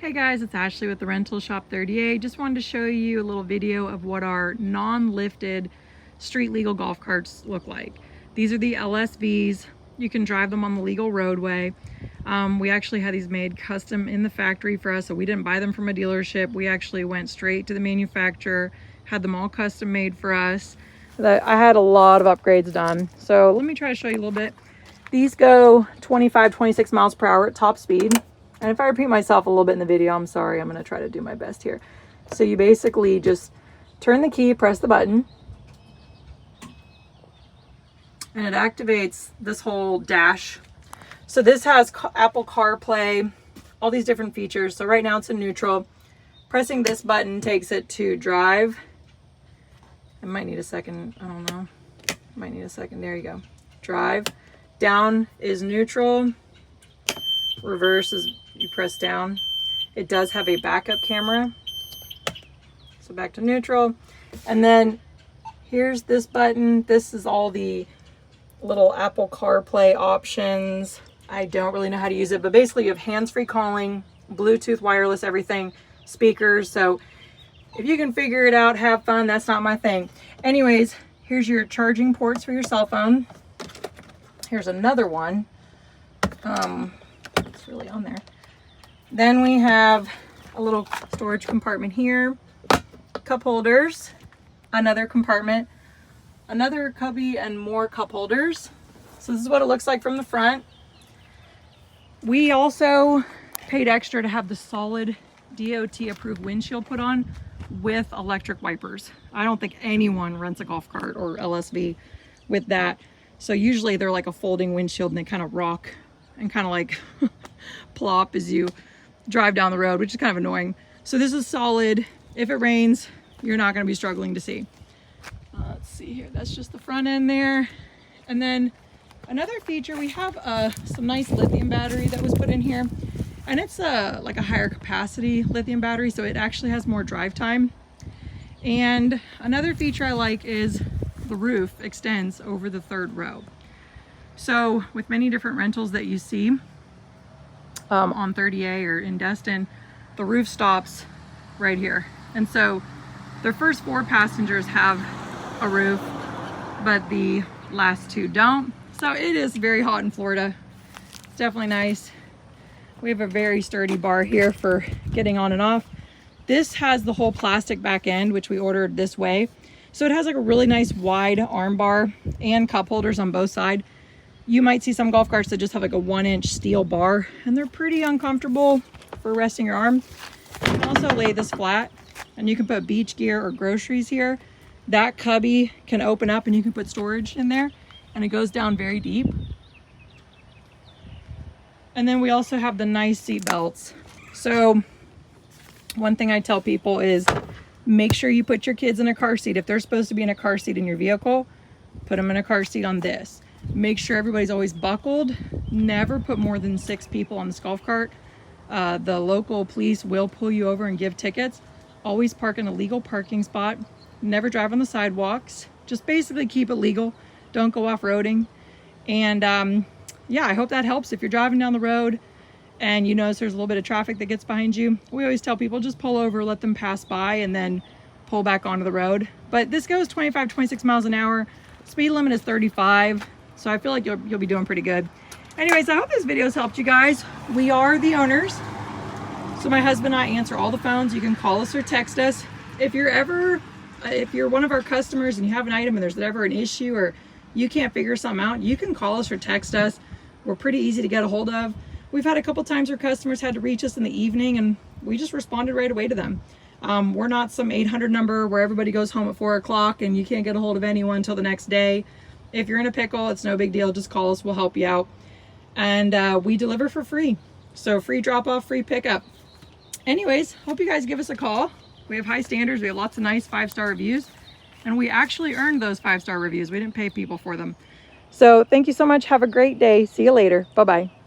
Hey guys, it's Ashley with the Rental Shop 38. Just wanted to show you a little video of what our non-lifted street legal golf carts look like. These are the LSV'S. You can drive them on the legal roadway. We actually had these made custom in the factory for us, so we didn't buy them from a dealership. We actually went straight to the manufacturer, had them all custom made for us. I had a lot of upgrades done. So let me try to show you a little bit. These go 25, 26 miles per hour at top speed. And if I repeat myself a little bit in the video, I'm sorry. I'm going to try to do my best here. So you basically just turn the key, press the button, and it activates this whole dash. So this has Apple CarPlay, all these different features. So right now it's in neutral. Pressing this button takes it to drive. I might need a second. I don't know. Might need a second. There you go. Drive. Down is neutral. Reverse is you press down. It does have a backup camera. So back to neutral. And then here's this button. This is all the little Apple CarPlay options. I don't really know how to use it, but basically you have hands-free calling, Bluetooth, wireless, everything, speakers. So if you can figure it out, have fun. That's not my thing. Anyways, here's your charging ports for your cell phone. Here's another one. It's really on there. Then we have a little storage compartment here, cup holders, another compartment, another cubby, and more cup holders. So this is what it looks like from the front. We also paid extra to have the solid DOT approved windshield put on with electric wipers. I don't think anyone rents a golf cart or LSV with that. So usually they're like a folding windshield and they kind of rock and kind of like plop as you drive down the road, which is kind of annoying. So this is solid. If it rains, you're not going to be struggling to see. Let's see here. That's just the front end there. And then another feature, we have some nice lithium battery that was put in here. And it's like a higher capacity lithium battery, so it actually has more drive time. And another feature I like is the roof extends over the third row. So with many different rentals that you see on 30A or in Destin, the roof stops right here. And so the first 4 passengers have a roof, but the last 2 don't. So it is very hot in Florida. It's definitely nice. We have a very sturdy bar here for getting on and off. This has the whole plastic back end, which we ordered this way. So it has like a really nice wide arm bar and cup holders on both sides. You might see some golf carts that just have like a 1-inch steel bar, and they're pretty uncomfortable for resting your arm. You can also lay this flat, and you can put beach gear or groceries here. That cubby can open up and you can put storage in there, and it goes down very deep. And then we also have the nice seat belts. So one thing I tell people is make sure you put your kids in a car seat. If they're supposed to be in a car seat in your vehicle, put them in a car seat on this. Make sure everybody's always buckled. Never put more than 6 people on this golf cart. The local police will pull you over and give tickets. Always park in a legal parking spot. Never drive on the sidewalks. Just basically keep it legal. Don't go off-roading. And yeah, I hope that helps. If you're driving down the road and you notice there's a little bit of traffic that gets behind you, we always tell people just pull over, let them pass by, and then pull back onto the road. But this goes 25, 26 miles an hour. Speed limit is 35. So I feel like you'll be doing pretty good. Anyways, I hope this video has helped you guys. We are the owners. So my husband and I answer all the phones. You can call us or text us. If you're one of our customers and you have an item and there's ever an issue or you can't figure something out, you can call us or text us. We're pretty easy to get a hold of. We've had a couple times where customers had to reach us in the evening and we just responded right away to them. We're not some 800 number where everybody goes home at 4 o'clock and you can't get a hold of anyone until the next day. If you're in a pickle, it's no big deal. Just call us. We'll help you out. And we deliver for free. So free drop-off, free pickup. Anyways, hope you guys give us a call. We have high standards. We have lots of nice 5-star reviews. And we actually earned those 5-star reviews. We didn't pay people for them. So thank you so much. Have a great day. See you later. Bye-bye.